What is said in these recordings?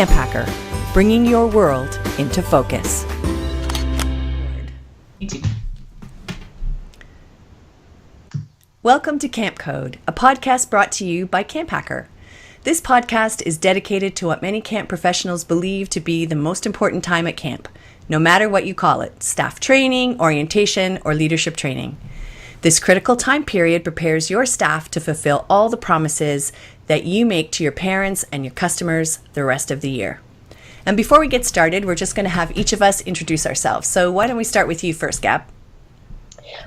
Camp Hacker, bringing your world into focus. Welcome to Camp Code, a podcast brought to you by Camp Hacker. This podcast is dedicated to what many camp professionals believe to be the most important time at camp, no matter what you call it, staff training, orientation, or leadership training. This critical time period prepares your staff to fulfill all the promises that you make to your parents and your customers the rest of the year. And before we get started, we're just going to have each of us introduce ourselves. So why don't we start with you first, Gab?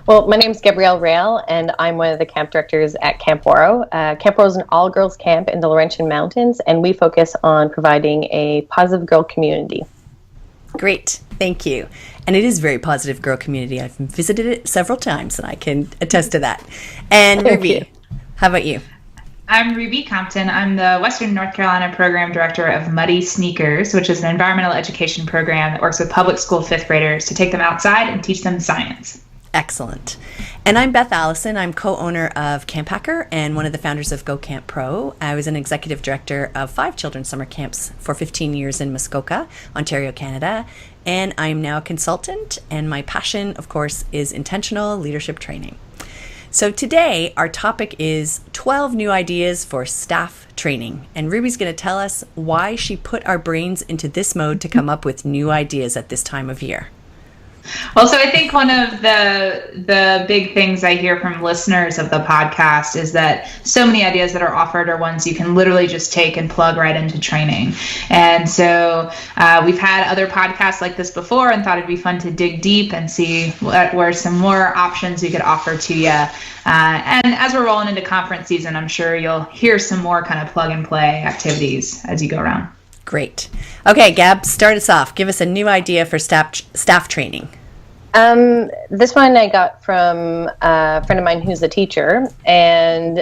Well, my name is Gabrielle Rail, and I'm one of the camp directors at Camp Oro. Camp Oro is an all-girls camp in the Laurentian Mountains, and we focus on providing a positive girl community. Great, thank you. And it is a very positive girl community. I've visited it several times, and I can attest to that. And Ruby, how about you? I'm Ruby Compton. I'm the Western North Carolina Program Director of Muddy Sneakers, which is an environmental education program that works with public school fifth graders to take them outside and teach them science. Excellent. And I'm Beth Allison. I'm co-owner of Camp Hacker and one of the founders of Go Camp Pro. I was an executive director of 5 children's summer camps for 15 years in Muskoka, Ontario, Canada. And I'm now a consultant, and my passion, of course, is intentional leadership training. So today, our topic is 12 new ideas for staff training. And Ruby's going to tell us why she put our brains into this mode to come up with new ideas at this time of year. Well, so I think one of the big things I hear from listeners of the podcast is that so many ideas that are offered are ones you can literally just take and plug right into training. And so we've had other podcasts like this before and thought it'd be fun to dig deep and see where some more options we could offer to you. And as we're rolling into conference season, I'm sure you'll hear some more kind of plug and play activities as you go around. Great. Okay, Gab, start us off. Give us a new idea for staff training. This one I got from a friend of mine who's a teacher, and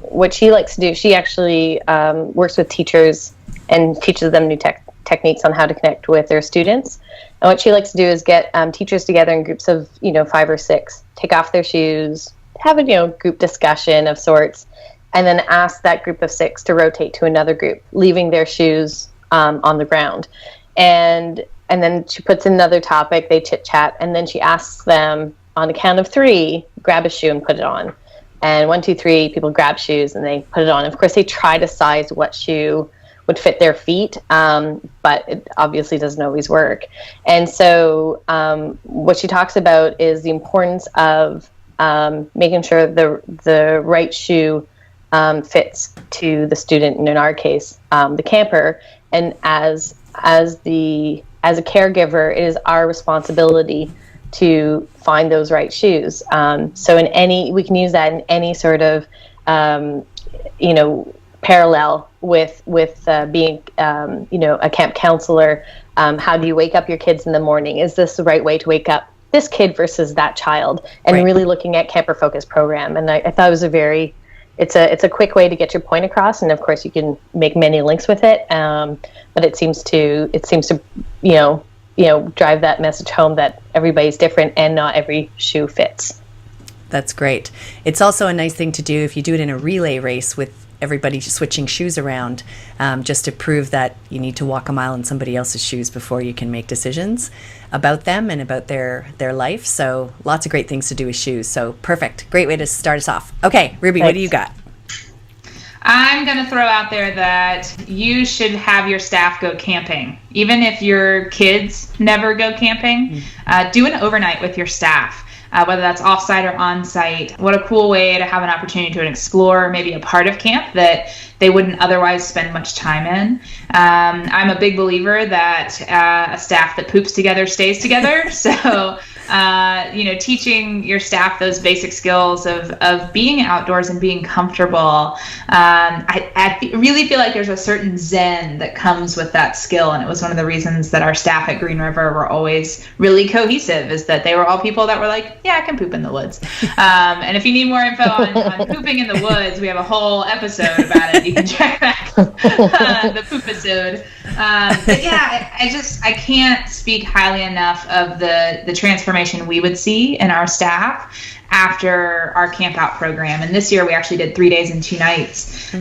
what she likes to do, she actually works with teachers and teaches them new techniques on how to connect with their students. And what she likes to do is get teachers together in groups of 5 or 6, take off their shoes, have a group discussion of sorts, and then ask that group of 6 to rotate to another group, leaving their shoes on the ground. And then she puts in another topic, they chit-chat, and then she asks them on a count of 3, grab a shoe and put it on. And 1, 2, 3, people grab shoes and they put it on. Of course, they try to size what shoe would fit their feet, but it obviously doesn't always work. And so what she talks about is the importance of making sure the right shoe fits to the student, and in our case, the camper. And as a caregiver, it is our responsibility to find those right shoes. So we can use that in any sort of parallel with being a camp counselor. How do you wake up your kids in the morning? Is this the right way to wake up this kid versus that child? And right. Really looking at camper focused program. And I thought it was it's a quick way to get your point across, and of course you can make many links with it. But it seems to drive that message home that everybody's different and not every shoe fits. That's great. It's also a nice thing to do if you do it in a relay race with everybody switching shoes around, just to prove that you need to walk a mile in somebody else's shoes before you can make decisions about them and about their life. So lots of great things to do with shoes. So perfect. Great way to start us off. Okay, Ruby, Thanks. What do you got? I'm going to throw out there that you should have your staff go camping. Even if your kids never go camping, do an overnight with your staff. Whether that's off-site or on-site. What a cool way to have an opportunity to explore maybe a part of camp that they wouldn't otherwise spend much time in. I'm a big believer that a staff that poops together stays together. So, teaching your staff those basic skills of being outdoors and being comfortable. I really feel like there's a certain zen that comes with that skill. And it was one of the reasons that our staff at Green River were always really cohesive, is that they were all people that were like, yeah, I can poop in the woods. And if you need more info on pooping in the woods, we have a whole episode about it. You can check back the poop-episode. But yeah, I can't speak highly enough of the transformation we would see in our staff after our camp out program. And this year we actually did 3 days and 2 nights,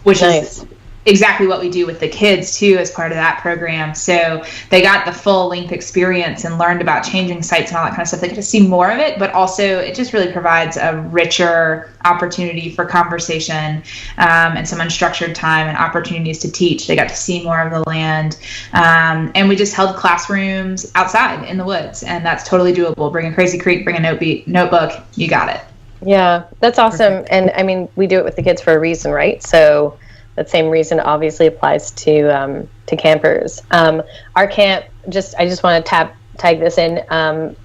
which nice. exactly what we do with the kids too as part of that program. So they got the full length experience and learned about changing sites and all that kind of stuff. They get to see more of it, but also it just really provides a richer opportunity for conversation, and some unstructured time and opportunities to teach. They got to see more of the land, and we just held classrooms outside in the woods, and that's totally doable. Bring a Crazy Creek, bring a notebook, you got it. Yeah, that's awesome. Perfect. And I mean, we do it with the kids for a reason, right? So that same reason obviously applies to campers. Our camp, I just want to tag this in.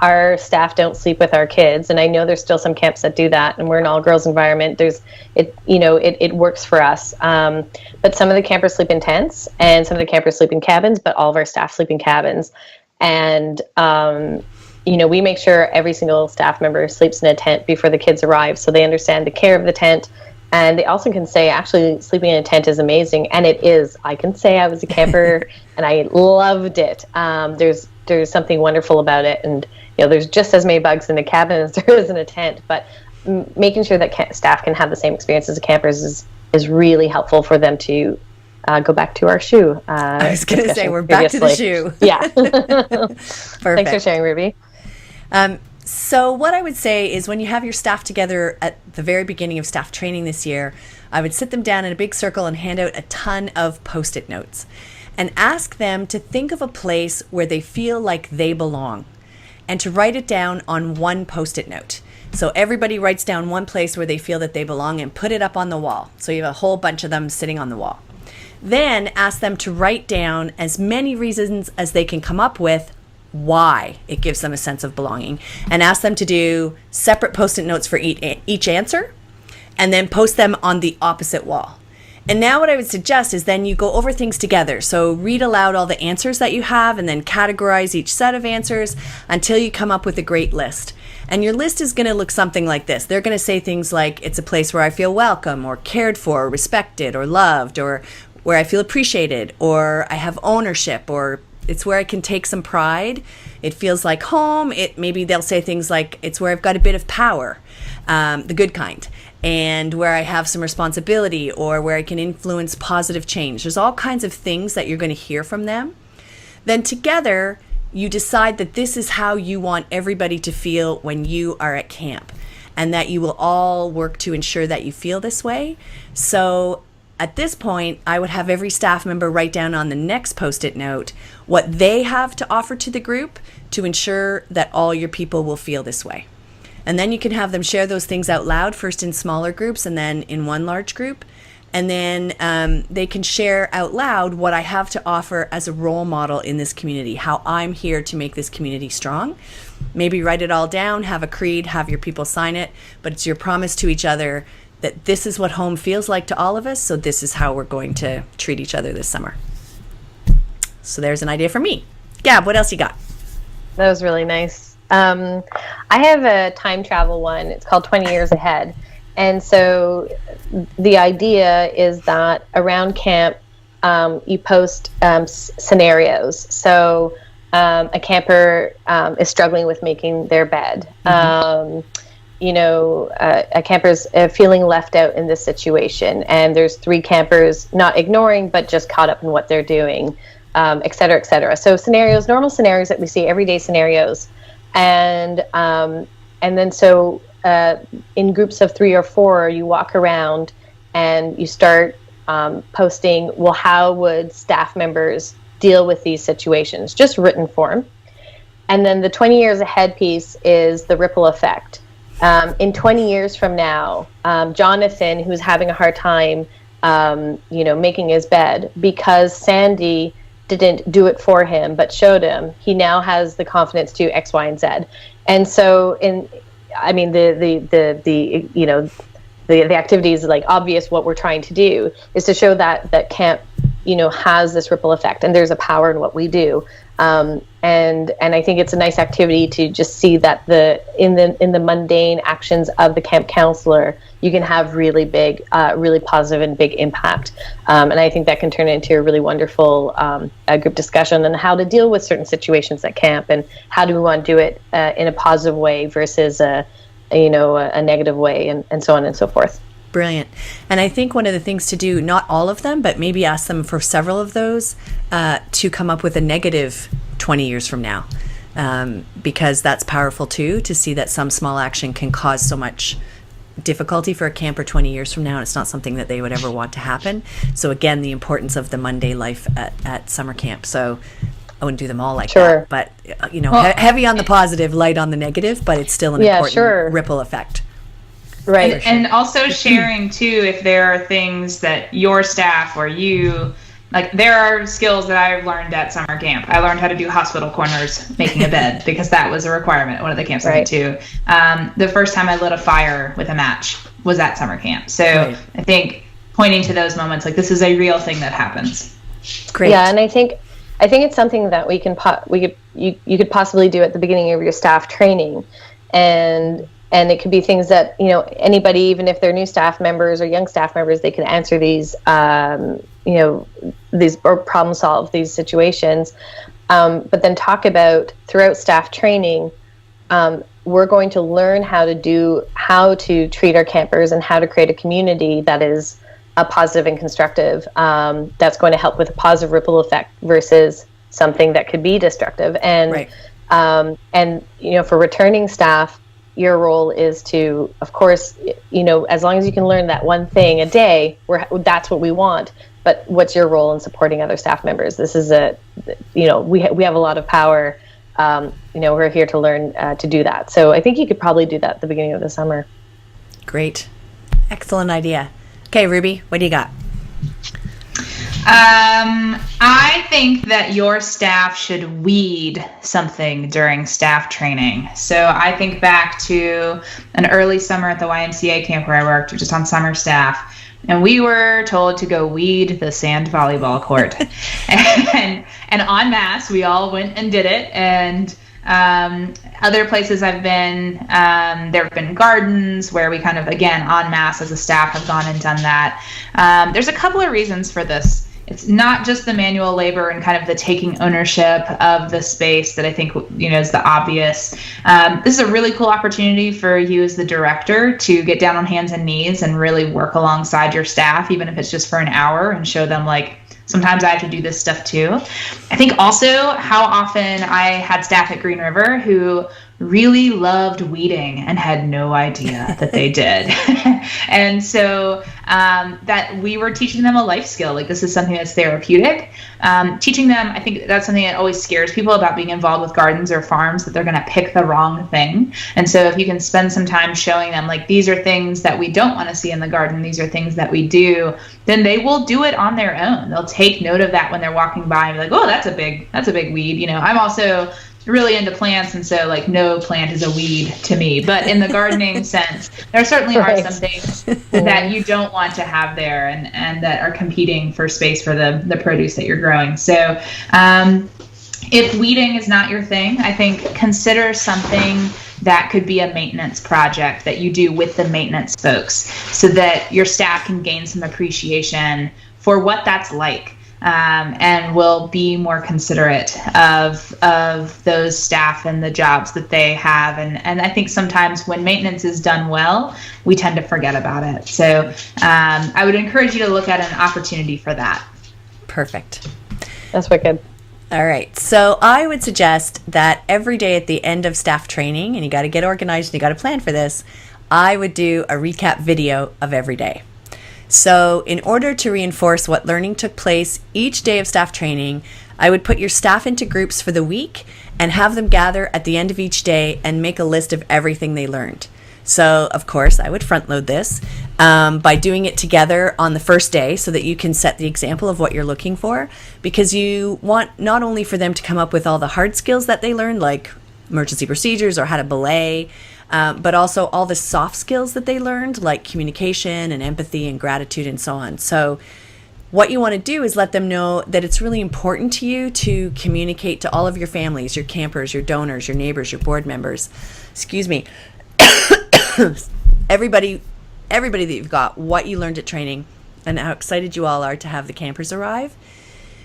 Our staff don't sleep with our kids, and I know there's still some camps that do that, and we're an all-girls environment. It works for us. But some of the campers sleep in tents, and some of the campers sleep in cabins, but all of our staff sleep in cabins. And we make sure every single staff member sleeps in a tent before the kids arrive, so they understand the care of the tent. And they also can say, actually, sleeping in a tent is amazing. And it is. I can say I was a camper and I loved it. There's something wonderful about it. And, there's just as many bugs in the cabin as there is in a tent. But making sure that staff can have the same experience as the campers is really helpful for them to go back to our shoe. I was going to say, we're back to the shoe. Yeah. Perfect. Thanks for sharing, Ruby. So what I would say is when you have your staff together at the very beginning of staff training this year, I would sit them down in a big circle and hand out a ton of Post-it notes and ask them to think of a place where they feel like they belong and to write it down on one Post-it note. So everybody writes down one place where they feel that they belong and put it up on the wall. So you have a whole bunch of them sitting on the wall. Then ask them to write down as many reasons as they can come up with why it gives them a sense of belonging, and ask them to do separate Post-it notes for each answer and then post them on the opposite wall. And now what I would suggest is then you go over things together. So read aloud all the answers that you have and then categorize each set of answers until you come up with a great list. And your list is going to look something like this. They're going to say things like, it's a place where I feel welcome or cared for or respected or loved, or where I feel appreciated, or I have ownership, or it's where I can take some pride. It feels like home. Maybe they'll say things like, it's where I've got a bit of power, the good kind, and where I have some responsibility, or where I can influence positive change. There's all kinds of things that you're going to hear from them. Then together, you decide that this is how you want everybody to feel when you are at camp, and that you will all work to ensure that you feel this way. So at this point, I would have every staff member write down on the next Post-it note what they have to offer to the group to ensure that all your people will feel this way. And then you can have them share those things out loud, first in smaller groups and then in one large group. And then they can share out loud what I have to offer as a role model in this community, how I'm here to make this community strong. Maybe write it all down, have a creed, have your people sign it, but it's your promise to each other that this is what home feels like to all of us, so this is how we're going to treat each other this summer. So there's an idea for me. Gab, what else you got? That was really nice. I have a time travel one. It's called 20 Years Ahead. And so the idea is that around camp, you post scenarios. So a camper is struggling with making their bed. A camper's feeling left out in this situation, and there's 3 campers not ignoring but just caught up in what they're doing, et cetera, et cetera. So scenarios, normal scenarios that we see, everyday scenarios, and then so in groups of 3 or 4, you walk around and you start posting, well, how would staff members deal with these situations, just written form. And then the 20 years ahead piece is the ripple effect. In 20 years from now, Jonathan, who's having a hard time, making his bed, because Sandy didn't do it for him but showed him, he now has the confidence to X, Y, and Z. And so, the activity is like obvious. What we're trying to do is to show that camp, has this ripple effect, and there's a power in what we do. And I think it's a nice activity to just see that in the mundane actions of the camp counselor, you can have really big, really positive and big impact. And I think that can turn into a really wonderful group discussion on how to deal with certain situations at camp, and how do we want to do it in a positive way versus a negative way, and so on and so forth. Brilliant. And I think one of the things to do, not all of them, but maybe ask them for several of those to come up with a negative 20 years from now. Because that's powerful too, to see that some small action can cause so much difficulty for a camper 20 years from now, and it's not something that they would ever want to happen. So again, the importance of the Monday life at summer camp. So I wouldn't do them all like that, but heavy on the positive, light on the negative, but it's still an important ripple effect. Right. And also sharing too, if there are things that your staff or you, like there are skills that I've learned at summer camp. I learned how to do hospital corners, making a bed, because that was a requirement at one of the camps I went to. The first time I lit a fire with a match was at summer camp. So I think pointing to those moments, like this is a real thing that happens. Great. Yeah, and I think it's something that you could possibly do at the beginning of your staff training, and it could be things that anybody, even if they're new staff members or young staff members, they can answer these these or problem solve these situations, but then talk about throughout staff training. We're going to learn how to treat our campers and how to create a community that is a positive and constructive, that's going to help with a positive ripple effect versus something that could be destructive. And for returning staff, your role is to, of course, as long as you can learn that one thing a day, that's what we want. But what's your role in supporting other staff members? This is we have a lot of power. We're here to learn to do that. So I think you could probably do that at the beginning of the summer. Great. Excellent idea. Okay, Ruby, what do you got? I think that your staff should weed something during staff training. So I think back to an early summer at the YMCA camp where I worked, just on summer staff. And we were told to go weed the sand volleyball court. and en masse, we all went and did it. And other places I've been, there have been gardens where we kind of, again, en masse as a staff have gone and done that. There's a couple of reasons for this. It's not just the manual labor and kind of the taking ownership of the space that I think, is the obvious. This is a really cool opportunity for you as the director to get down on hands and knees and really work alongside your staff, even if it's just for an hour, and show them like, sometimes I have to do this stuff too. I think also how often I had staff at Green River who really loved weeding and had no idea that they did. And so that we were teaching them a life skill. Like, this is something that's therapeutic. Teaching them, I think that's something that always scares people about being involved with gardens or farms, that they're going to pick the wrong thing. And so if you can spend some time showing them, like, these are things that we don't want to see in the garden, these are things that we do, then they will do it on their own. They'll take note of that when they're walking by and be like, oh, that's a big weed. I'm also really into plants, and so like no plant is a weed to me, but in the gardening sense, there certainly are some things that you don't want to have there and that are competing for space for the produce that you're growing. So if weeding is not your thing, I think consider something that could be a maintenance project that you do with the maintenance folks, so that your staff can gain some appreciation for what that's like. And will be more considerate of those staff and the jobs that they have. And I think sometimes when maintenance is done well, we tend to forget about it. So I would encourage you to look at an opportunity for that. Perfect. That's wicked. All right. So I would suggest that every day at the end of staff training, and you got to get organized and you got to plan for this, I would do a recap video of every day. So in order to reinforce what learning took place each day of staff training, I would put your staff into groups for the week and have them gather at the end of each day and make a list of everything they learned. So, of course, I would front load this by doing it together on the first day so that you can set the example of what you're looking for, because you want not only for them to come up with all the hard skills that they learned, like emergency procedures or how to belay, but also all the soft skills that they learned, like communication and empathy and gratitude and so on. So what you want to do is let them know that it's really important to you to communicate to all of your families, your campers, your donors, your neighbors, your board members, everybody that you've got, what you learned at training and how excited you all are to have the campers arrive.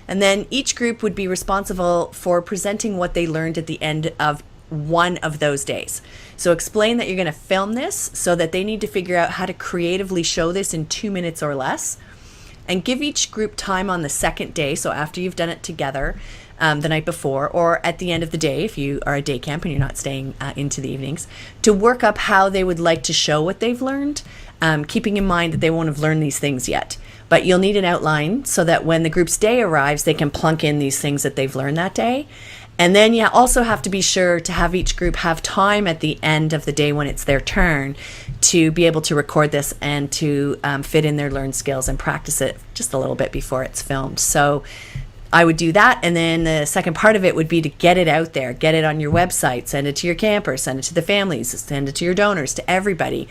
And then each group would be responsible for presenting what they learned at the end of one of those days. So explain that you're going to film this so that they need to figure out how to creatively show this in 2 minutes or less, and give each group time on the second day. So after you've done it together the night before, or at the end of the day, if you are a day camp and you're not staying into the evenings, to work up how they would like to show what they've learned, keeping in mind that they won't have learned these things yet. But you'll need an outline so that when the group's day arrives, they can plunk in these things that they've learned that day. And then you also have to be sure to have each group have time at the end of the day when it's their turn to be able to record this and to fit in their learned skills and practice it just a little bit before it's filmed. So I would do that. And then the second part of it would be to get it out there, get it on your website, send it to your campers, send it to the families, send it to your donors, to everybody.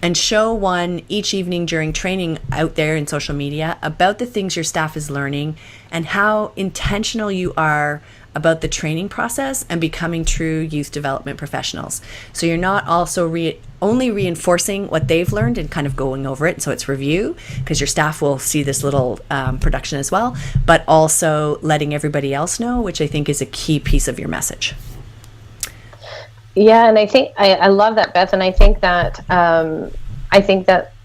And show one each evening during training out there in social media about the things your staff is learning and how intentional you are about the training process and becoming true youth development professionals. So you're not also only reinforcing what they've learned and kind of going over it, so it's review, because your staff will see this little production as well, but also letting everybody else know, which I think is a key piece of your message. Yeah, and I think I love that, Beth, and I think that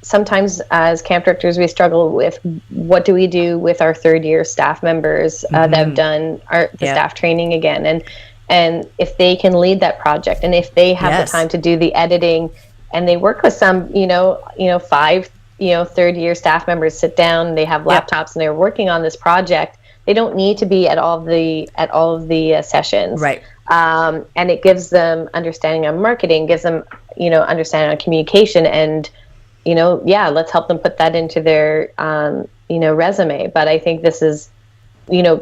sometimes as camp directors we struggle with what do we do with our third year staff members that have done the staff training again, and if they can lead that project, and if they have the time to do the editing, and they work with some 5 third year staff members sit down, they have laptops and they're working on this project. They don't need to be at all of the sessions, right? And it gives them understanding on marketing, gives them understanding on communication, and let's help them put that into their resume. But I think this is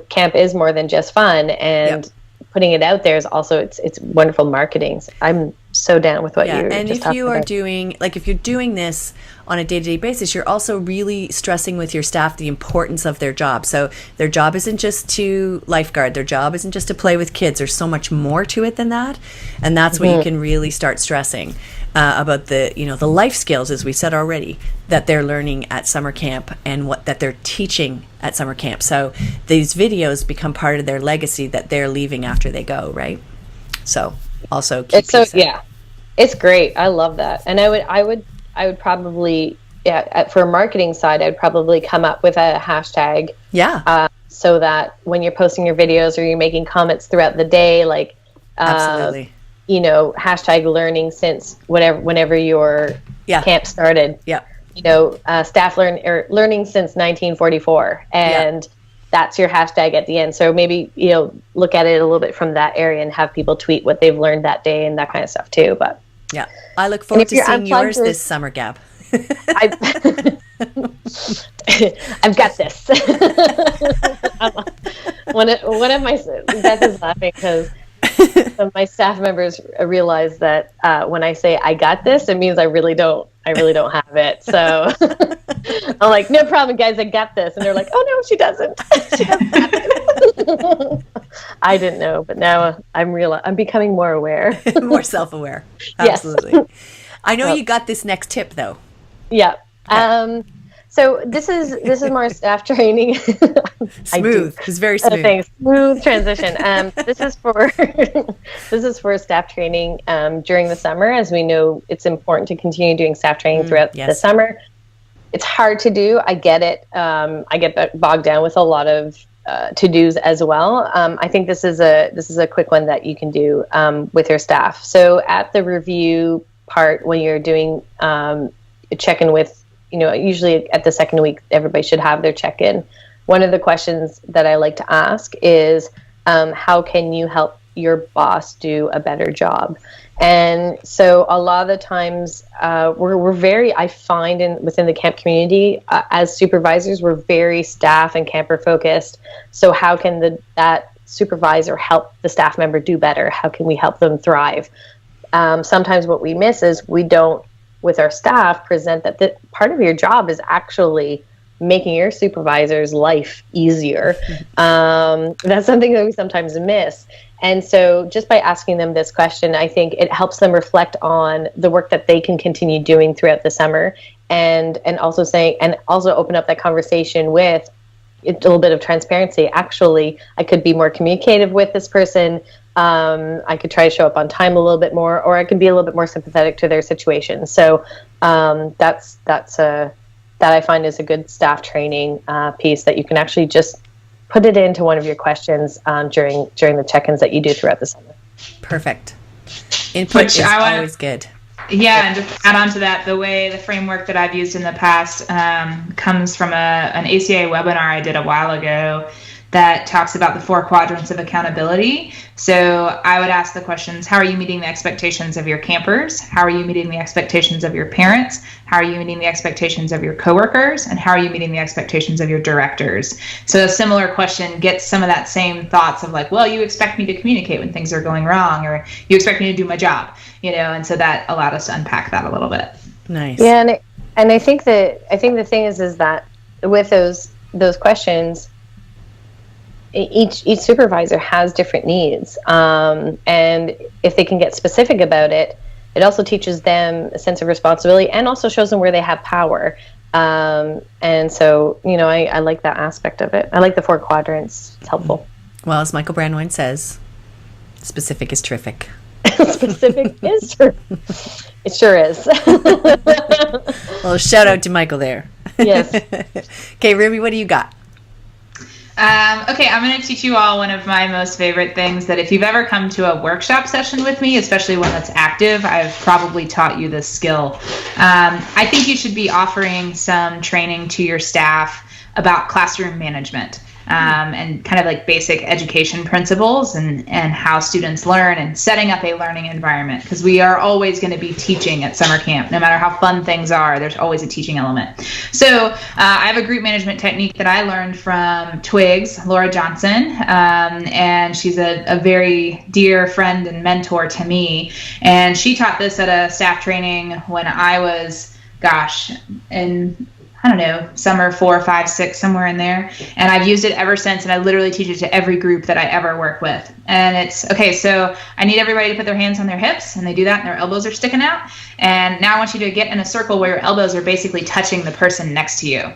camp is more than just fun, and putting it out there is also it's wonderful marketing. I'm so down with what you're and just if you are about. doing, like, if you're doing this on a day-to-day basis, you're also really stressing with your staff the importance of their job. So their job isn't just to lifeguard, their job isn't just to play with kids. There's so much more to it than that, and that's what you can really start stressing about the the life skills, as we said already, that they're learning at summer camp and that they're teaching at summer camp. So these videos become part of their legacy that they're leaving after they go, right? So also keep it's great. I love that. And I would probably for a marketing side, I'd probably come up with a hashtag so that when you're posting your videos or you're making comments throughout the day, like absolutely, hashtag learning since whenever your camp started. Staff learning since 1944, and that's your hashtag at the end. So maybe look at it a little bit from that area and have people tweet what they've learned that day and that kind of stuff too. But I look forward to seeing yours this summer, Gab. I've got this. One of my Beth is laughing because some of my staff members realize that when I say I got this, it means I really don't have it. So I'm like, no problem, guys, I got this. And they're like, oh no, she doesn't. She doesn't have it. I didn't know, but now I'm becoming more aware. More self-aware. Absolutely. Yes. I know you got this next tip though. Yeah. So this is more staff training. Smooth. It's very smooth. Thanks. Smooth transition. This is for staff training during the summer, as we know it's important to continue doing staff training throughout the summer. It's hard to do. I get it. I get bogged down with a lot of to-dos as well. I think this is a quick one that you can do with your staff. So at the review part, when you're doing a check-in with, usually at the second week, everybody should have their check-in. One of the questions that I like to ask is, how can you help your boss do a better job? And so a lot of the times we're very, I find within the camp community, as supervisors, we're very staff and camper focused. So how can that supervisor help the staff member do better? How can we help them thrive? Sometimes what we miss is we don't, with our staff, present that part of your job is actually making your supervisor's life easier. That's something that we sometimes miss. And so just by asking them this question, I think it helps them reflect on the work that they can continue doing throughout the summer, and also open up that conversation with a little bit of transparency. Actually, I could be more communicative with this person. I could try to show up on time a little bit more, or I could be a little bit more sympathetic to their situation. So that I find is a good staff training piece that you can actually just put it into one of your questions during the check-ins that you do throughout the summer. Perfect. Input is always good. Yeah, and just add on to that, the framework that I've used in the past comes from an ACA webinar I did a while ago that talks about the 4 quadrants of accountability. So I would ask the questions: how are you meeting the expectations of your campers? How are you meeting the expectations of your parents? How are you meeting the expectations of your coworkers? And how are you meeting the expectations of your directors? So a similar question gets some of that same thoughts of like, well, you expect me to communicate when things are going wrong, or you expect me to do my job, and so that allowed us to unpack that a little bit. Nice. Yeah, and I think the thing is that with those questions, each supervisor has different needs, and if they can get specific about it, it also teaches them a sense of responsibility and also shows them where they have power. And so, I like that aspect of it. I like the 4 quadrants. It's helpful. Well, as Michael Brandwine says, specific is terrific. Specific is true. It sure is. Well, shout out to Michael there. Yes. Okay, Ruby, what do you got? Okay, I'm going to teach you all one of my most favorite things that if you've ever come to a workshop session with me, especially one that's active, I've probably taught you this skill. I think you should be offering some training to your staff about classroom management. And kind of like basic education principles and how students learn and setting up a learning environment, because we are always going to be teaching at summer camp. No matter how fun things are, there's always a teaching element. So I have a group management technique that I learned from Twigs, Laura Johnson, and she's a very dear friend and mentor to me. And she taught this at a staff training when I was, I don't know, summer 4, 5, 6, somewhere in there. And I've used it ever since, and I literally teach it to every group that I ever work with. And it's, okay, so I need everybody to put their hands on their hips, and they do that, and their elbows are sticking out. And now I want you to get in a circle where your elbows are basically touching the person next to you.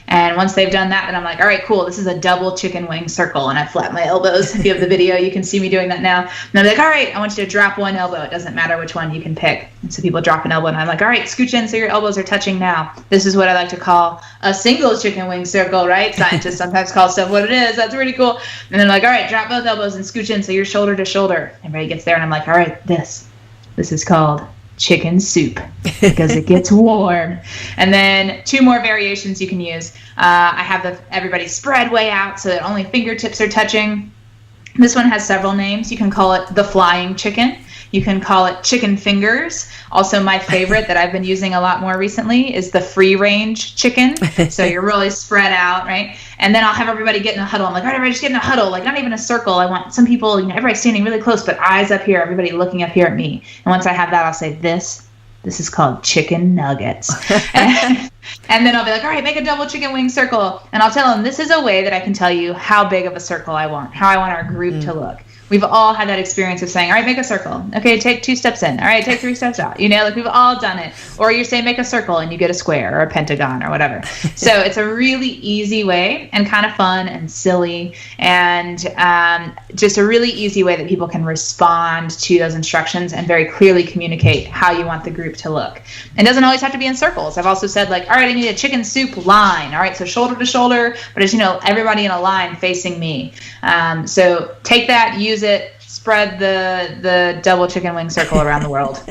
And once they've done that, then I'm like, all right, cool, this is a double chicken wing circle. And I flap my elbows. If you have the video, you can see me doing that now. And I'm like, all right, I want you to drop one elbow. It doesn't matter which one, you can pick. And so people drop an elbow, and I'm like, all right, scooch in so your elbows are touching now. This is what I like to call a single chicken wing circle, right? Scientists sometimes call stuff what it is. That's pretty cool. And then like, all right, drop both elbows and scooch in so you're shoulder to shoulder. Everybody gets there, and I'm like, all right, this is called chicken soup because it gets warm. And then 2 more variations you can use. I have everybody spread way out so that only fingertips are touching. This one has several names. You can call it the flying chicken. You can call it chicken fingers. Also, my favorite that I've been using a lot more recently is the free range chicken. So you're really spread out, right? And then I'll have everybody get in a huddle. I'm like, all right, everybody just get in a huddle, like not even a circle. I want some people, everybody standing really close, but eyes up here, everybody looking up here at me. And once I have that, I'll say, this is called chicken nuggets. And then I'll be like, all right, make a double chicken wing circle. And I'll tell them, this is a way that I can tell you how big of a circle I want, how I want our group to look. We've all had that experience of saying, all right, make a circle. Okay, take 2 steps in. All right, take 3 steps out. Like we've all done it. Or you say make a circle and you get a square or a pentagon or whatever. So it's a really easy way and kind of fun and silly and just a really easy way that people can respond to those instructions and very clearly communicate how you want the group to look. It doesn't always have to be in circles. I've also said like, all right, I need a chicken soup line. All right, so shoulder to shoulder, but as everybody in a line facing me. So take that, use it, spread the double chicken wing circle around the world.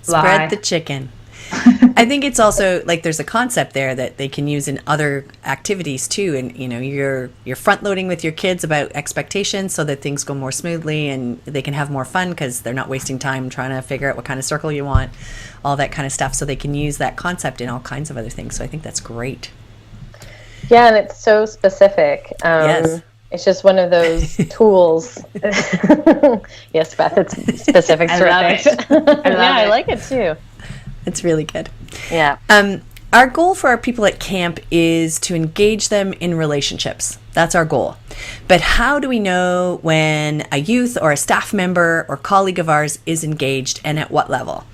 Spread the chicken. I think it's also like there's a concept there that they can use in other activities too, and you're front loading with your kids about expectations so that things go more smoothly and they can have more fun because they're not wasting time trying to figure out what kind of circle you want, all that kind of stuff. So they can use that concept in all kinds of other things. So I think that's great. Yeah, and it's so specific. Yes. It's just one of those tools. Yes, Beth, it's specific. I love it. I like it too. It's really good. Yeah. Our goal for our people at camp is to engage them in relationships. That's our goal. But how do we know when a youth or a staff member or colleague of ours is engaged and at what level?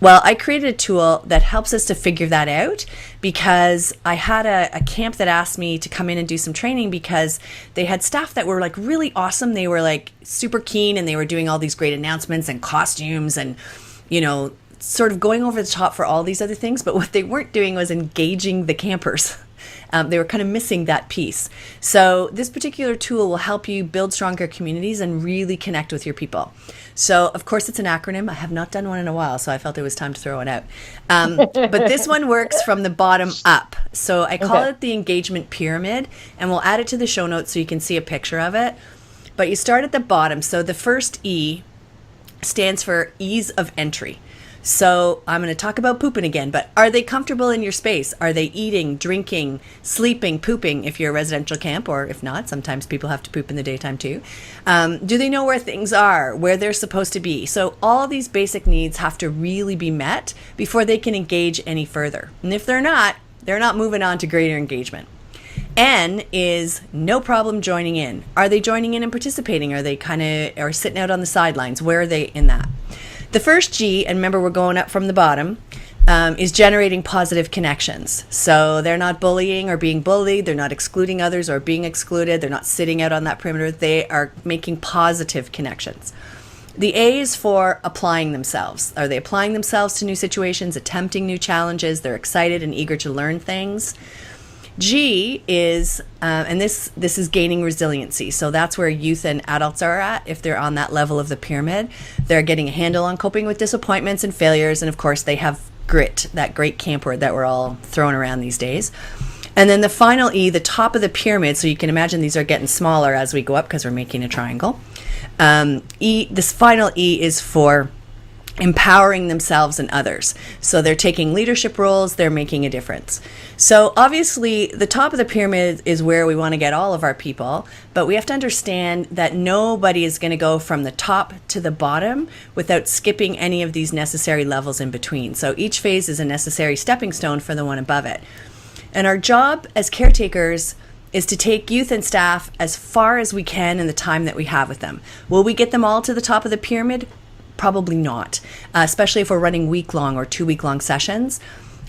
Well, I created a tool that helps us to figure that out, because I had a camp that asked me to come in and do some training because they had staff that were like really awesome. They were like super keen, and they were doing all these great announcements and costumes and, sort of going over the top for all these other things. But what they weren't doing was engaging the campers. They were kind of missing that piece. So this particular tool will help you build stronger communities and really connect with your people. So, of course, it's an acronym. I have not done one in a while, so I felt it was time to throw it out. But this one works from the bottom up. So I call it the engagement pyramid, and we'll add it to the show notes so you can see a picture of it. But you start at the bottom. So the first E stands for ease of entry. So I'm going to talk about pooping again, but are they comfortable in your space? Are they eating, drinking, sleeping, pooping if you're a residential camp, or if not, sometimes people have to poop in the daytime too. Do they know where things are, where they're supposed to be? So all these basic needs have to really be met before they can engage any further. And if they're not moving on to greater engagement. N is no problem joining in. Are they joining in and participating? Are they or sitting out on the sidelines? Where are they in that? The first G, and remember we're going up from the bottom, is generating positive connections. So they're not bullying or being bullied. They're not excluding others or being excluded. They're not sitting out on that perimeter. They are making positive connections. The A is for applying themselves. Are they applying themselves to new situations, attempting new challenges? They're excited and eager to learn things. G is, and this is gaining resiliency. So that's where youth and adults are at. If they're on that level of the pyramid, they're getting a handle on coping with disappointments and failures. And of course, they have grit, that great camp word that we're all throwing around these days. And then the final E, the top of the pyramid. So you can imagine these are getting smaller as we go up because we're making a triangle. This final E is for empowering themselves and others. So they're taking leadership roles, they're making a difference. So obviously the top of the pyramid is where we want to get all of our people, but we have to understand that nobody is going to go from the top to the bottom without skipping any of these necessary levels in between. So each phase is a necessary stepping stone for the one above it. And our job as caretakers is to take youth and staff as far as we can in the time that we have with them. Will we get them all to the top of the pyramid? Probably not, especially if we're running week-long or 2-week-long sessions.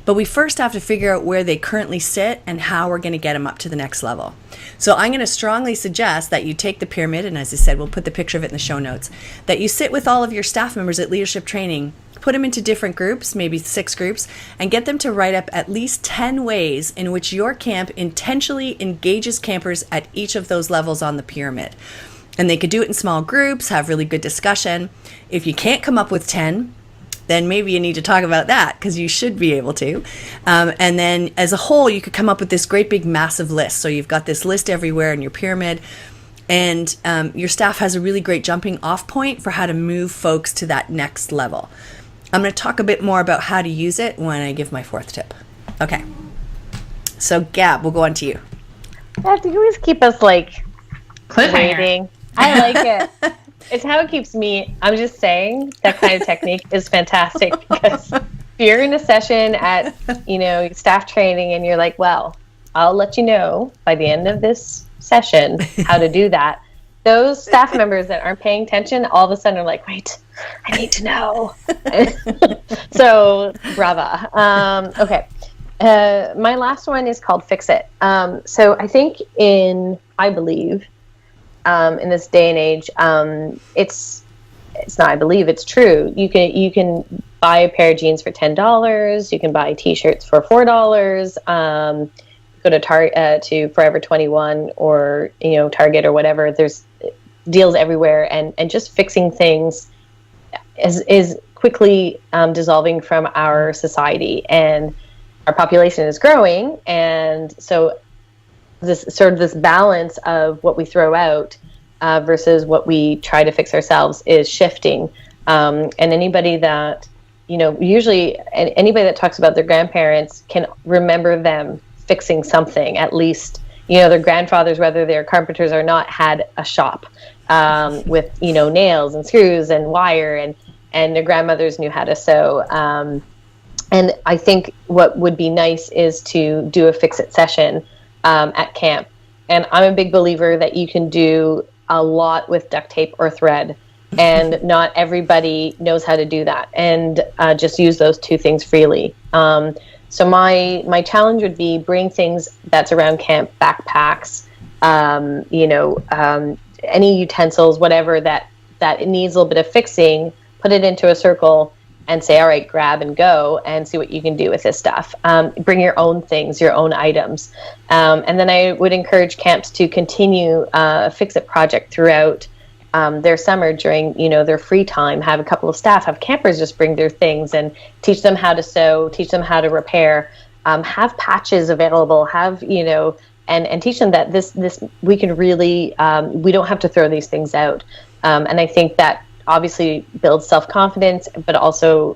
But we first have to figure out where they currently sit and how we're going to get them up to the next level. So I'm going to strongly suggest that you take the pyramid, and as I said, we'll put the picture of it in the show notes, that you sit with all of your staff members at leadership training, put them into different groups, maybe 6 groups, and get them to write up at least 10 ways in which your camp intentionally engages campers at each of those levels on the pyramid. And they could do it in small groups, have really good discussion. If you can't come up with 10, then maybe you need to talk about that, because you should be able to. And then as a whole, you could come up with this great big massive list. So you've got this list everywhere in your pyramid, and your staff has a really great jumping off point for how to move folks to that next level. I'm going to talk a bit more about how to use it when I give my 4th tip. Okay. So Gab, we'll go on to you. Beth, you always keep us like cliffhanger. I like it. It's how it keeps me. I'm just saying that kind of technique is fantastic, because if you're in a session at, staff training and you're like, well, I'll let you know by the end of this session how to do that. Those staff members that aren't paying attention all of a sudden are like, wait, I need to know. So brava. Okay. My last one is called Fix It. So I think I believe in this day and age, it's not, I believe it's true. You can buy a pair of jeans for $10. You can buy t-shirts for $4. Go to Forever 21 or, Target or whatever. There's deals everywhere, and just fixing things is quickly dissolving from our society, and our population is growing. And so this balance of what we throw out versus what we try to fix ourselves is shifting. And anybody that, usually anybody that talks about their grandparents can remember them fixing something, at least, their grandfathers, whether they're carpenters or not, had a shop with, nails and screws and wire, and their grandmothers knew how to sew. And I think what would be nice is to do a fix-it session at camp. And I'm a big believer that you can do a lot with duct tape or thread. and not everybody knows how to do that, and just use those two things freely. So my challenge would be bring things that's around camp, backpacks, any utensils, whatever that it needs a little bit of fixing, put it into a circle and say, all right, grab and go and see what you can do with this stuff. Bring your own things, your own items. And then I would encourage camps to continue a fix-it project throughout their summer during, their free time. Have a couple of staff, have campers just bring their things and teach them how to sew, teach them how to repair, have patches available, and teach them that this we can really, we don't have to throw these things out. And I think that obviously builds self-confidence, but also,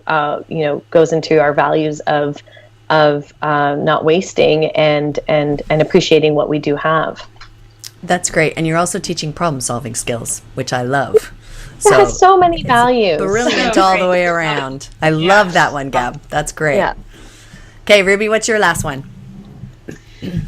goes into our values of not wasting and appreciating what we do have. That's great. And you're also teaching problem-solving skills, which I love. It has so many values. Brilliant all the way around. I love that one, Gab. That's great. Yeah. Okay, Ruby, what's your last one?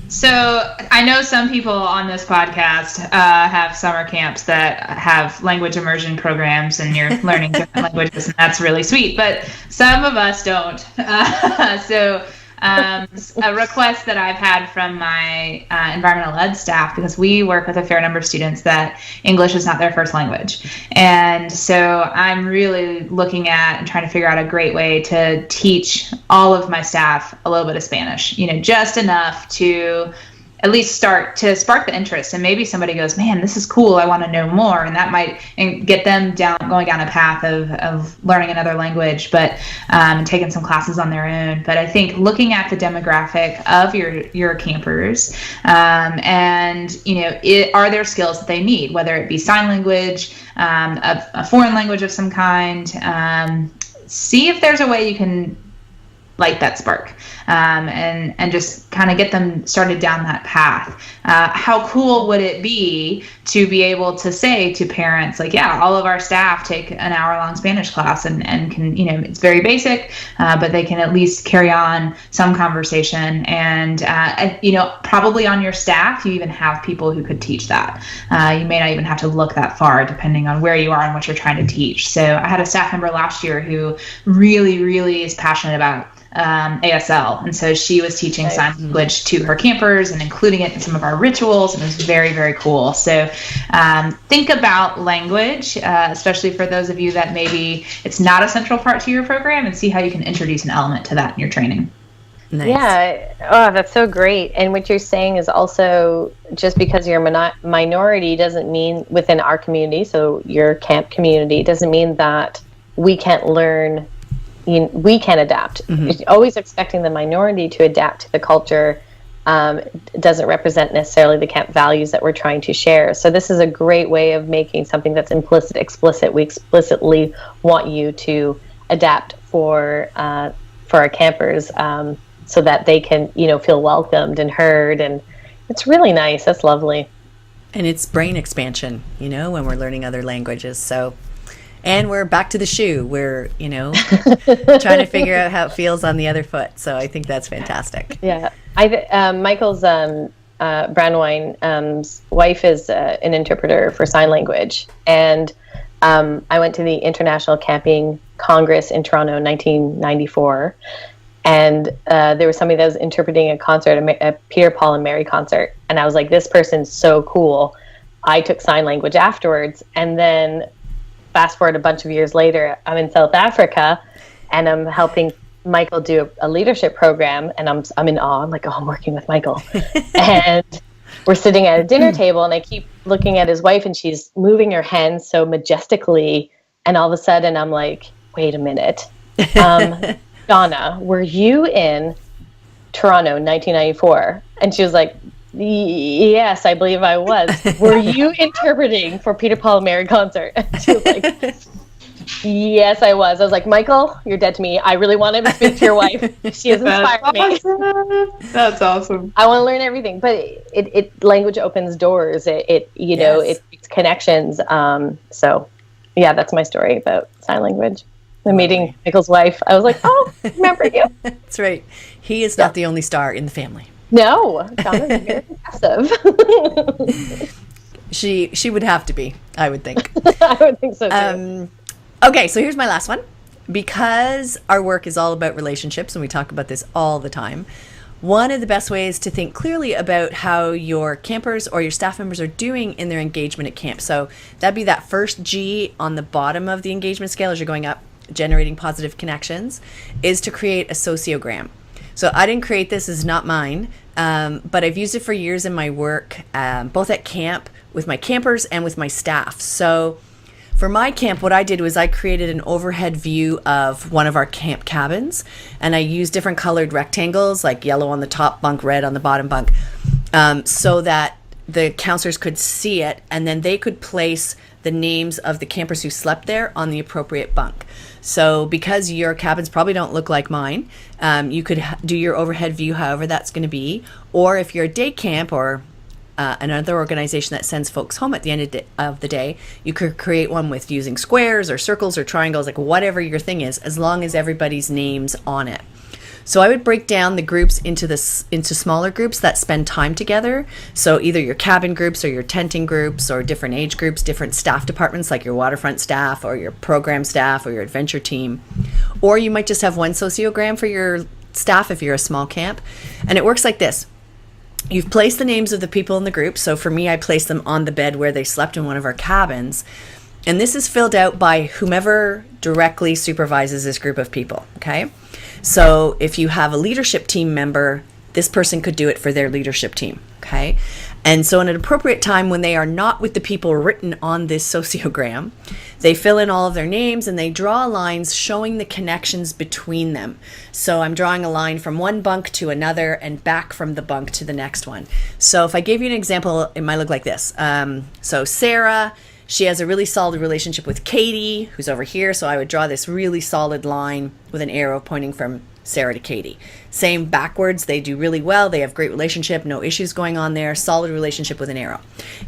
So I know some people on this podcast have summer camps that have language immersion programs, and you're learning different languages, and that's really sweet. But some of us don't. A request that I've had from my environmental ed staff, because we work with a fair number of students that English is not their first language. And so I'm really looking at and trying to figure out a great way to teach all of my staff a little bit of Spanish, just enough to at least start to spark the interest, and maybe somebody goes, man, this is cool, I want to know more, and that might get them going down a path of learning another language, but taking some classes on their own. But I think looking at the demographic of your campers, are there skills that they need, whether it be sign language, a foreign language of some kind, see if there's a way you can light that spark, and just kind of get them started down that path. How cool would it be to be able to say to parents, like, yeah, all of our staff take an hour-long Spanish class and can, it's very basic, but they can at least carry on some conversation. And probably on your staff, you even have people who could teach that. You may not even have to look that far, depending on where you are and what you're trying to teach. So I had a staff member last year who really, really is passionate about ASL, and so she was teaching sign language to her campers and including it in some of our rituals, and it was very, very cool. So think about language, especially for those of you that maybe it's not a central part to your program, and see how you can introduce an element to that in your training. Nice. Yeah. Oh, that's so great. And what you're saying is also, just because you're a minority doesn't mean, within our community, so your camp community, doesn't mean that we can't learn. We can adapt. Mm-hmm. Always expecting the minority to adapt to the culture doesn't represent necessarily the camp values that we're trying to share. So this is a great way of making something that's explicit. We explicitly want you to adapt for our campers, so that they can, feel welcomed and heard. And it's really nice. That's lovely. And it's brain expansion, when we're learning other languages. So. And we're back to the shoe. We're, trying to figure out how it feels on the other foot. So I think that's fantastic. Yeah. Michael's Brandwine's wife is an interpreter for sign language. And I went to the International Camping Congress in Toronto in 1994. And there was somebody that was interpreting a concert, a Peter, Paul, and Mary concert. And I was like, this person's so cool. I took sign language afterwards. And then fast forward a bunch of years later, I'm in South Africa, and I'm helping Michael do a leadership program, and I'm in awe. I'm like, oh, I'm working with Michael. And we're sitting at a dinner table, and I keep looking at his wife, and she's moving her hands so majestically, and all of a sudden I'm like, wait a minute. Donna, were you in Toronto in 1994? And she was like, yes, I believe I was. Were you interpreting for Peter, Paul, and Mary concert? And she was like, yes, I was. I was like, Michael, you're dead to me. I really want to speak to your wife. She has inspired me. That's awesome. I want to learn everything, but it language opens doors. It makes connections. So yeah, that's my story about sign language. The meeting Michael's wife. I was like, oh, remember you. That's right. He is not the only star in the family. No, Donna's very impressive. She would have to be, I would think. I would think so too. Okay, so here's my last one. Because our work is all about relationships, and we talk about this all the time, one of the best ways to think clearly about how your campers or your staff members are doing in their engagement at camp. So that'd be that first G on the bottom of the engagement scale as you're going up, generating positive connections, is to create a sociogram. So I didn't create this, is not mine, but I've used it for years in my work, both at camp, with my campers, and with my staff. So for my camp, what I did was I created an overhead view of one of our camp cabins, and I used different colored rectangles, like yellow on the top bunk, red on the bottom bunk, so that the counselors could see it, and then they could place the names of the campers who slept there on the appropriate bunk. So because your cabins probably don't look like mine, you could do your overhead view however that's going to be, or if you're a day camp or another organization that sends folks home at the end of the day, you could create one with using squares or circles or triangles, like whatever your thing is, as long as everybody's name's on it. So I would break down the groups into smaller groups that spend time together. So either your cabin groups or your tenting groups or different age groups, different staff departments like your waterfront staff or your program staff or your adventure team. Or you might just have one sociogram for your staff if you're a small camp. And it works like this. You've placed the names of the people in the group. So for me, I placed them on the bed where they slept in one of our cabins. And this is filled out by whomever directly supervises this group of people, okay? So if you have a leadership team member, this person could do it for their leadership team, okay? And so in an appropriate time when they are not with the people written on this sociogram, they fill in all of their names and they draw lines showing the connections between them. So I'm drawing a line from one bunk to another and back from the bunk to the next one. So if I gave you an example, it might look like this. So Sarah, she has a really solid relationship with Katie, who's over here. So I would draw this really solid line with an arrow pointing from Sarah to Katie. Same backwards, they do really well. They have great relationship, no issues going on there, solid relationship with an arrow.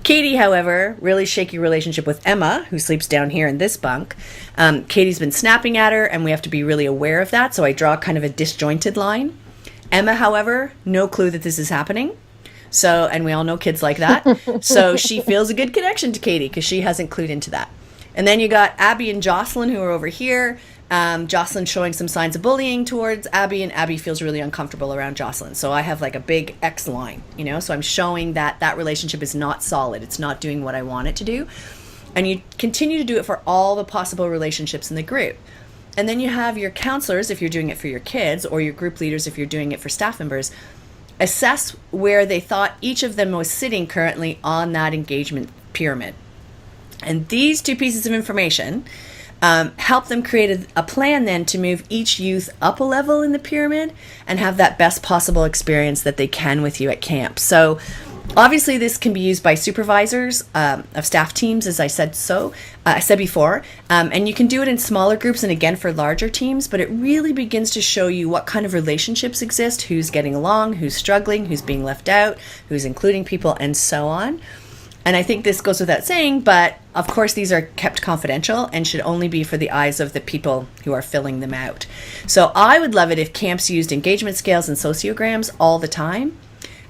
Katie, however, really shaky relationship with Emma, who sleeps down here in this bunk. Katie's been snapping at her, and we have to be really aware of that. So I draw kind of a disjointed line. Emma, however, no clue that this is happening. So, and we all know kids like that. So she feels a good connection to Katie because she hasn't clued into that. And then you got Abby and Jocelyn who are over here. Jocelyn showing some signs of bullying towards Abby, and Abby feels really uncomfortable around Jocelyn. So I have like a big X line, you know, so I'm showing that that relationship is not solid. It's not doing what I want it to do. And you continue to do it for all the possible relationships in the group. And then you have your counselors, if you're doing it for your kids, or your group leaders, if you're doing it for staff members, assess where they thought each of them was sitting currently on that engagement pyramid. And these two pieces of information help them create a plan then to move each youth up a level in the pyramid and have that best possible experience that they can with you at camp. So obviously this can be used by supervisors of staff teams, as I said before, and you can do it in smaller groups and again for larger teams, but it really begins to show you what kind of relationships exist, who's getting along, who's struggling, who's being left out, who's including people, and so on. And I think this goes without saying, but of course these are kept confidential and should only be for the eyes of the people who are filling them out. So I would love it if camps used engagement scales and sociograms all the time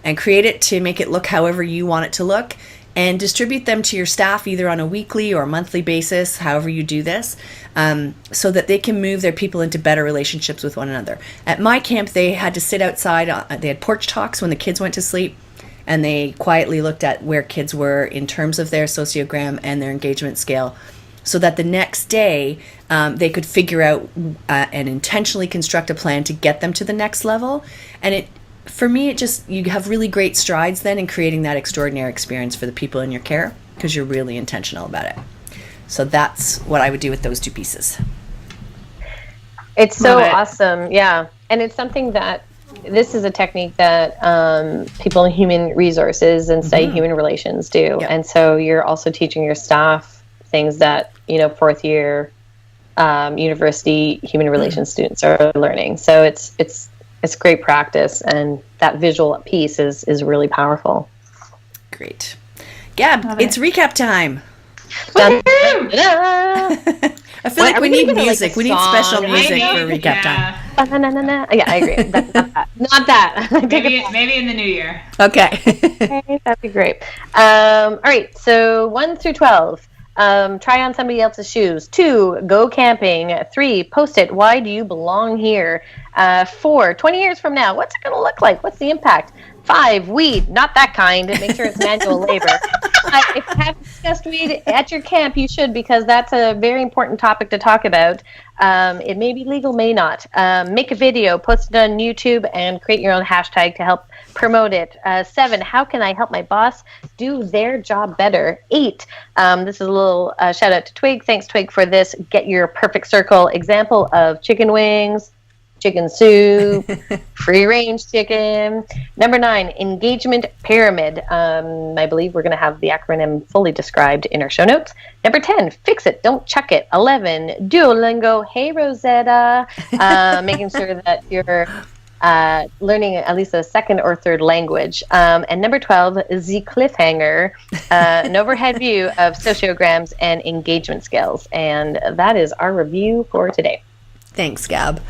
and create it to make it look however you want it to look and distribute them to your staff either on a weekly or monthly basis, however you do this, so that they can move their people into better relationships with one another. At my camp, they had to sit outside. They had porch talks when the kids went to sleep. And they quietly looked at where kids were in terms of their sociogram and their engagement scale so that the next day they could figure out and intentionally construct a plan to get them to the next level. And for me, you have really great strides then in creating that extraordinary experience for the people in your care because you're really intentional about it. So that's what I would do with those two pieces. It's so awesome. Yeah. And it's something that this is a technique that people in human resources and study human relations do. Yep. And so you're also teaching your staff things that, fourth year university human relations students are learning. So it's great practice, and that visual piece is really powerful. Great. Gab, it's recap time. I I feel like we need music. We need special music for recap time. Ba-na-na-na-na. Yeah, I agree. That's not that. Not that. Maybe in the new year. Okay. Okay, that'd be great. All right, so 1 through 12. Try on somebody else's shoes. 2, go camping. 3, post it. Why do you belong here? 4, 20 years from now, what's it going to look like? What's the impact? 5, weed. Not that kind. Make sure it's manual labor. If you haven't discussed weed at your camp, you should, because that's a very important topic to talk about. It may be legal, may not. Make a video, post it on YouTube, and create your own hashtag to help promote it. 7, how can I help my boss do their job better? 8, this is a little shout out to Twig. Thanks, Twig, for this. Get your perfect circle example of chicken wings, chicken soup, free range chicken. Number 9, engagement pyramid. I believe we're going to have the acronym fully described in our show notes. Number 10, fix it, don't chuck it. 11, Duolingo. Hey, Rosetta. Making sure that you're learning at least a second or third language. And number 12 is the cliffhanger, an overhead view of sociograms and engagement skills. And that is our review for today. Thanks, Gab.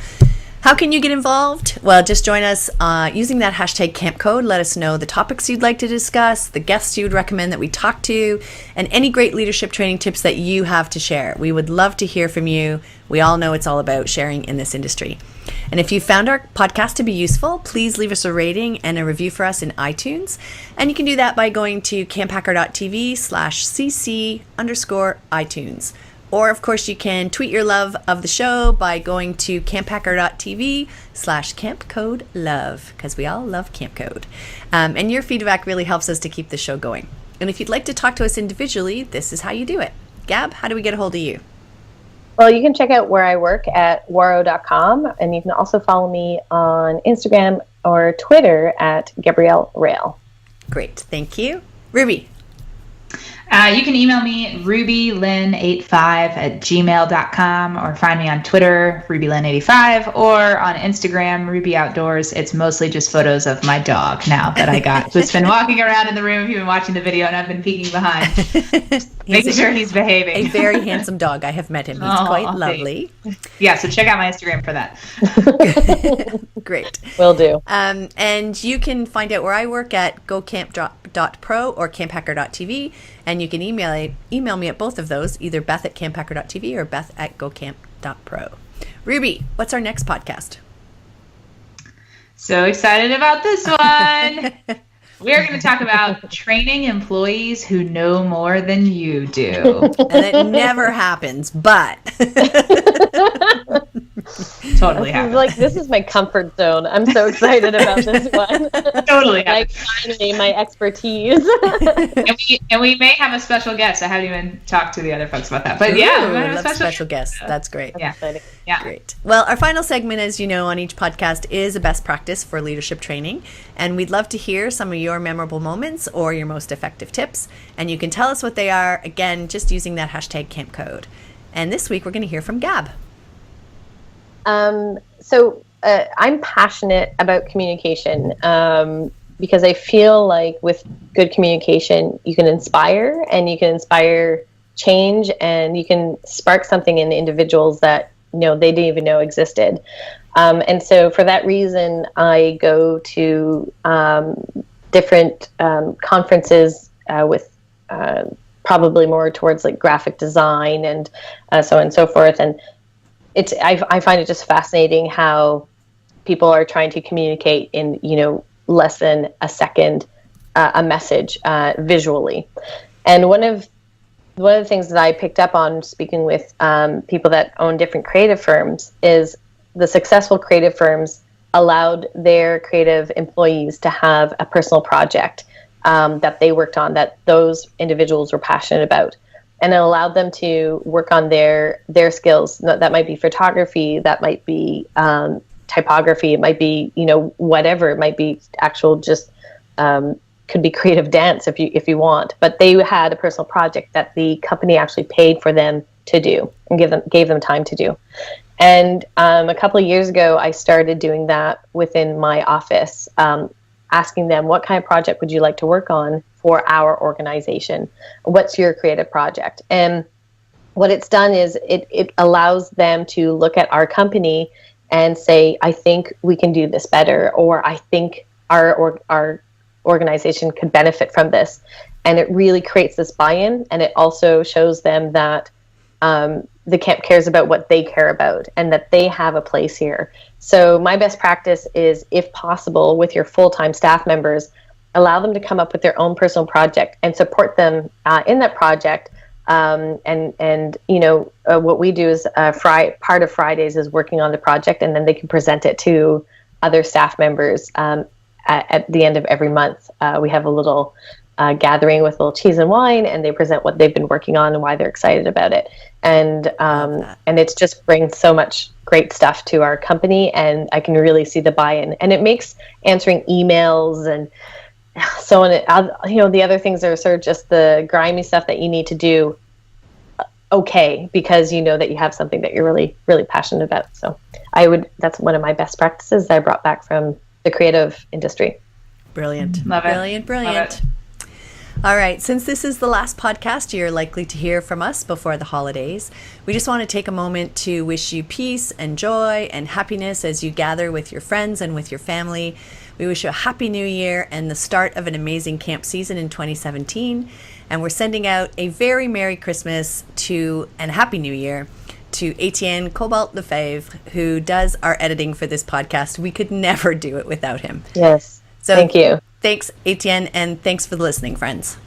How can you get involved? Well, just join us using that hashtag camp code. Let us know the topics you'd like to discuss, the guests you'd recommend that we talk to, and any great leadership training tips that you have to share. We would love to hear from you. We all know it's all about sharing in this industry. And if you found our podcast to be useful, please leave us a rating and a review for us in iTunes. And you can do that by going to camphacker.tv/cc_iTunes. Or, of course, you can tweet your love of the show by going to camphacker.tv/campcodelove, because we all love Camp Code. And your feedback really helps us to keep the show going. And if you'd like to talk to us individually, this is how you do it. Gab, how do we get a hold of you? Well, you can check out where I work at waro.com, and you can also follow me on Instagram or Twitter at Gabrielle Rail. Great. Thank you. Ruby. You can email me rubylyn85@gmail.com, or find me on Twitter, rubylyn85, or on Instagram, Ruby Outdoors. It's mostly just photos of my dog now that I got. Who's been walking around in the room if you've been watching the video, and I've been peeking behind, making sure he's behaving. A very handsome dog. I have met him. He's quite lovely. Yeah, so check out my Instagram for that. Great. Will do. And you can find out where I work at gocamp.pro or camphacker.tv. And you can email me at both of those, either beth@camphacker.tv or beth@gocamp.pro. Ruby, what's our next podcast? So excited about this one. We are going to talk about training employees who know more than you do. And it never happens, but... Totally happens. This is my comfort zone. I'm so excited about this one. Totally finally, my expertise. and we may have a special guest. I haven't even talked to the other folks about that. But yeah, we have a special guest. That's great. Yeah. Great. Well, our final segment, as you know, on each podcast is a best practice for leadership training. And we'd love to hear some of your memorable moments or your most effective tips. And you can tell us what they are, again, just using that hashtag camp code. And this week, we're going to hear from Gab. I'm passionate about communication because I feel like with good communication, you can inspire change, and you can spark something in individuals that they didn't even know existed. And so for that reason, I go to different conferences with probably more towards like graphic design and so on and so forth. And I find it just fascinating how people are trying to communicate in less than a second a message visually. And one of the things that I picked up on speaking with people that own different creative firms is the successful creative firms allowed their creative employees to have a personal project that they worked on that those individuals were passionate about. And it allowed them to work on their skills. That might be photography, that might be typography, it might be whatever. It might be actual just could be creative dance if you want. But they had a personal project that the company actually paid for them to do and gave them time to do. And a couple of years ago, I started doing that within my office, asking them, what kind of project would you like to work on for our organization? What's your creative project? And what it's done is it allows them to look at our company and say, I think we can do this better, or I think our organization could benefit from this. And it really creates this buy-in, and it also shows them that the camp cares about what they care about and that they have a place here. So my best practice is, if possible, with your full-time staff members, allow them to come up with their own personal project and support them in that project. And what we do is part of Fridays is working on the project, and then they can present it to other staff members at the end of every month. We have a little gathering with a little cheese and wine, and they present what they've been working on and why they're excited about it. And it's just brings so much great stuff to our company, and I can really see the buy-in. And it makes answering emails and so on, the other things are sort of just the grimy stuff that you need to do okay, because you know that you have something that you're really, really passionate about. So that's one of my best practices that I brought back from the creative industry. Brilliant. Love it. Brilliant. Love it. All right, since this is the last podcast you're likely to hear from us before the holidays, we just want to take a moment to wish you peace and joy and happiness as you gather with your friends and with your family. We wish you a happy new year and the start of an amazing camp season in 2017. And we're sending out a very Merry Christmas and Happy New Year to Etienne Cobalt Lefebvre, who does our editing for this podcast. We could never do it without him. Yes. So thank you. Thanks, Etienne, and thanks for listening, friends.